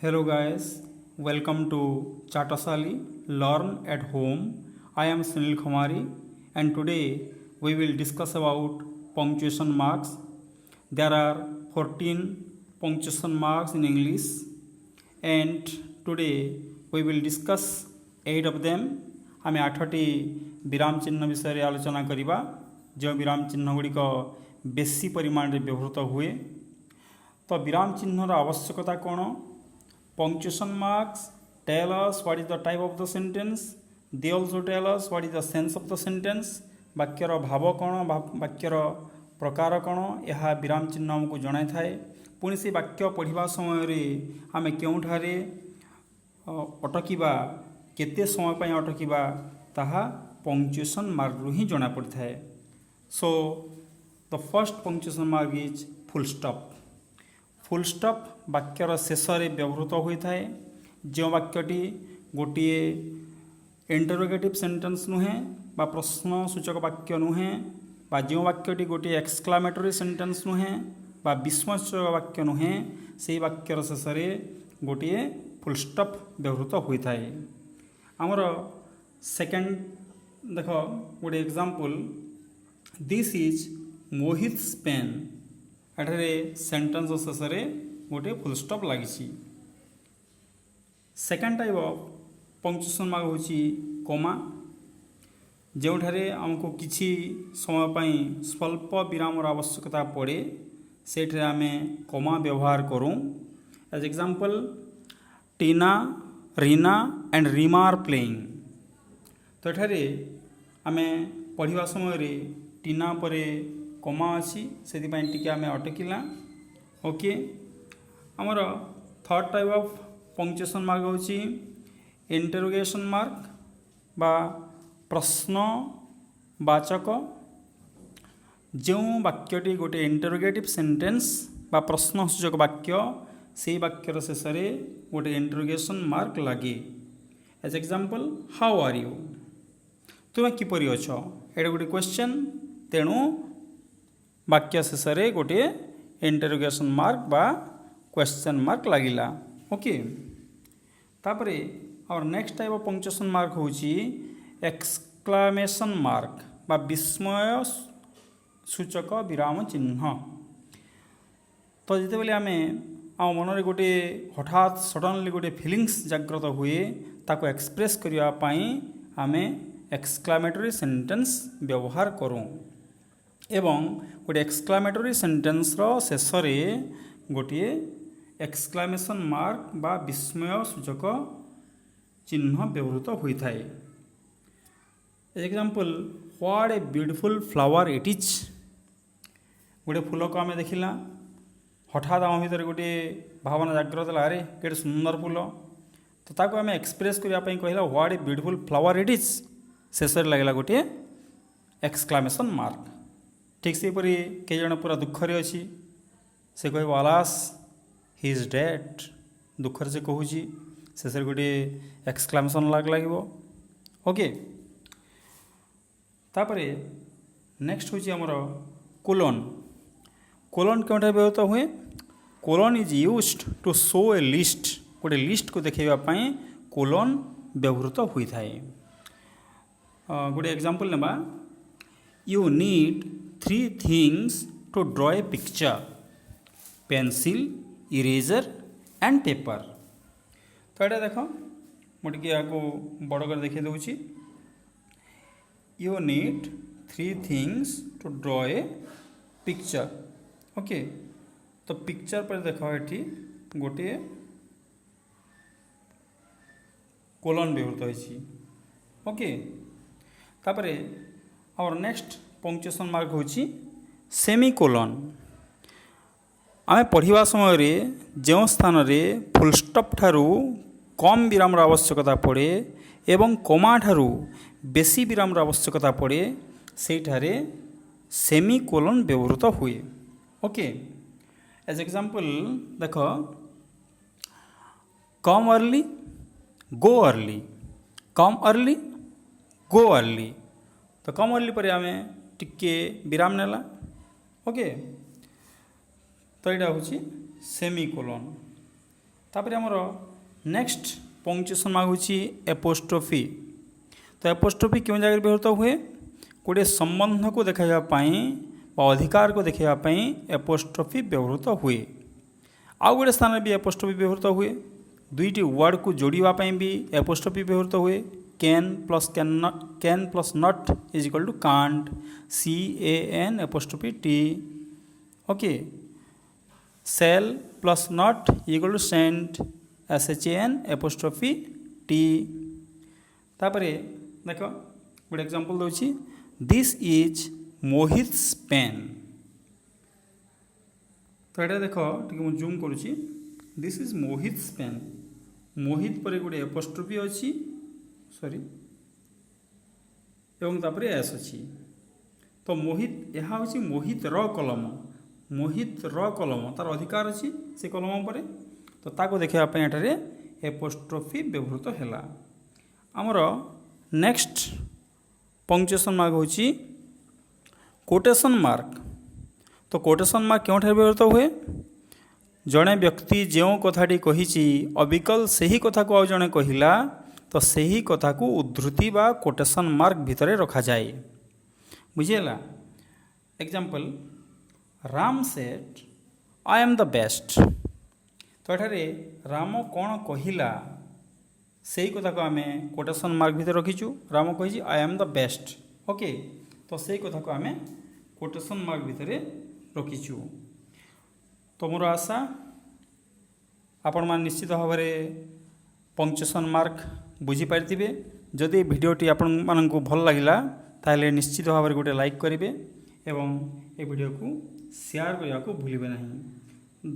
Hello guys, welcome to Chatasali Learn at Home. I am Sunil Khomari and today we will discuss about punctuation marks. There are 14 punctuation marks in English and today we will discuss 8 of them. आम 8टी विराम चिन्ह विषय आलोचना करवा जो विराम चिन्ह गुड़िक बेसी परिमाण में व्यवहृत हुए। तो विराम चिन्हर आवश्यकता कौन? Punctuation marks tell us what is the type of the sentence. They also tell us what is the sense of the sentence. वाक्यर भाव कौन, वाक्यर प्रकार कौन, यह विराम चिन्ह आमको जनाई थाए। पुणी से वाक्य पढ़ा समय आम केउठारे अटकिबा, केते समय पई अटकिबा ताहा पंक्चुएशन मार्क रु ही जना पड़ता है। So the first punctuation mark is full stop. Full stop वाक्यर शेष में व्यवहृत होता है। जो वाक्यटी गोटे इंटरोगेटिव सेंटेंस नुहे बा प्रश्न सूचक वाक्य नुहे बा जो वाक्यटी गोटे एक्सक्लामेटरी सेंटेंस नुहे बा विस्मयसूचक वाक्य नुहे से वाक्यर शेष में गोटे फुल स्टॉप व्यवहृत होता है। आमर सेकेंड देख गोटे example, this is Mohit pen. एठारे सेंटेंस शेष में गोटे फुल स्टॉप लगी। Second type of punctuation mark होची कोमा। जो आमको किसी समय पई स्वल्प विराम आवश्यकता पड़े से आम कोमा व्यवहार करूँ। As example, Tina, Reena and Rima are playing. तो एठारे आम पढ़ा समय टीना परे कोमा अच्छी से आम अटकिला। ओके, आमर third type of punctuation mark होची इंटरोगेशन मार्क बा प्रश्नवाचक। जो वाक्यटी गोटे इंटरोगेटिव सेंटेंस बा प्रश्नसूचक वाक्य से वाक्यर शेष में गोटे इंटरोगेशन मार्क लगे। As example, how are you, तुम्हें किपरि अछ, एटा गोटे क्वेश्चन। तेणु वाक्य शेष में गोटे इंटरोगेशन मार्क बा क्वेश्चन मार्क लगिला। ओके, तापरे और next type of punctuation mark होची एक्सक्लामेशन मार्क बा विस्मय सूचक विराम चिन्ह। तो जिते बेले आम आम मन में गोटे हठात सडनली गोटे फिलिंग्स जागृत हुए ताको एक्सप्रेस करने आम एक्सक्लामेटरी सेंटेंस व्यवहार करूँ। एवं गोटे एक्सक्लामेटरी सेंटेंस शेष में गोटे एक्सक्लामेशन मार्क बा विस्मय सूचक चिन्ह व्यवहृत होता है। Example, what a beautiful flower it is. गोटे फूल को आम देखला, हठात आम भर गोटे भावना जागृत है, अरे केटे सुंदर फूल। तो ताको आम एक्सप्रेस करने कहला what a beautiful flower it is, शेष लगला गोटे एक्सक्लामेशन मार्क। ठीक से परी कई जन पूरा दुखरे अच्छी से कह अलास ही इज डेड, दुखर से कहूँ शेष गोटे एक्सक्लामेशन मार्क लगे। ओके, तापरे नेक्स्ट हूँ आमर कोलन। कोलन क्यों व्यवहृत हुए? Colon is used to show a list. गोटे लिस्ट को देखापी कोलन व्यवहृत होता है। गोटे एग्जांपल नेबा, you need 3 things to draw a picture: pencil, eraser and paper. तो ये देख मुझे या बड़ कर देखे दूसरी, you need 3 things to draw a picture. Okay, तो पिक्चर पर देख ये गोटे कोलन व्यवहृत होती। ओके, तापरे और नेक्स्ट पंक्चुएशन मार्क होची सेमीकोलन। आम पढ़ा समय जो स्थान में फुल स्टॉप ठारू कम विराम आवश्यकता पड़े एवं कोमा ठारू बेसी विराम आवश्यकता पड़े सेठारे सेमीकोलन व्यवहृत हुए। ओके, एज एग्जांपल देख, कम अर्ली, गो अर्ली, कम अर्ली, गो अर्ली। तो कम अर्ली पर आम टिके विराम नेला। ओके, तो यहाँ हूँ सेमीकोलन। तापर आमर नेक्स्ट पंक्चुएशन मार्क होची एपोस्ट्रोफी। तो एपोस्ट्रोफी क्यों जगह व्यवहृत हुए? गोटे संबंध को देखाई अधिकार को देखाई एपोस्ट्रोफी व्यवहृत हुए। आउ गोटे स्थान भी एपोस्ट्रोफी व्यवहृत हुए। दुईटी वर्ड को जोड़ापी भी एपोस्ट्रोफी व्यवहृत हुए। Can plus not is equal to can't, CAN apostrophe T। Okay, shall plus not equal to shan't, SHAN apostrophe T। तापर देख गोटे एग्जांपल दूसरी, दिस इज मोहित्स पेन। तो ये देख मुझे जूम करुच्ची, this is Mohit's pen. Mohit पर गोटे एपोस्ट्रोफी अच्छी, सॉरी, एवं तापर एस अच्छी। तो मोहित यह हूँ मोहित र कलम, मोहित र कलम तार अधिकार अच्छी से कलम पर, तो ताको देखापी एठारे एपोस्ट्रोफी व्यवहृत है। आमर नेक्स्ट पंक्चुएशन मार्क होची कोटेशन मार्क। तो कोटेशन मार्क क्यों व्यवहृत हुए? जड़े व्यक्ति जो कथाटी कही अबिकल से ही कथा को जड़े कहला, तो सही कथा को उद्धृति बा कोटेशन मार्क भितर रखा जाए। बुझेगा? Example, Ram said I am the best. तो एठारे राम कौन कहला से ही कथा को आम कोटेशन मार्क भितर रखीचु। राम कही आई एम द बेस्ट। ओके, तो से कथा को आम कोटेशन मार्क भितर रखीचु। तो मोर आशा आपण मान निश्चित भाव में पंक्चुएशन मार्क बुझीपारे। जदि भिडियोटी आपण मानक भल लगिला ताहले निश्चित भाव में गोटे लाइक करेंगे एवं ए वीडियो को शेयर करने को भूलिए नहीं।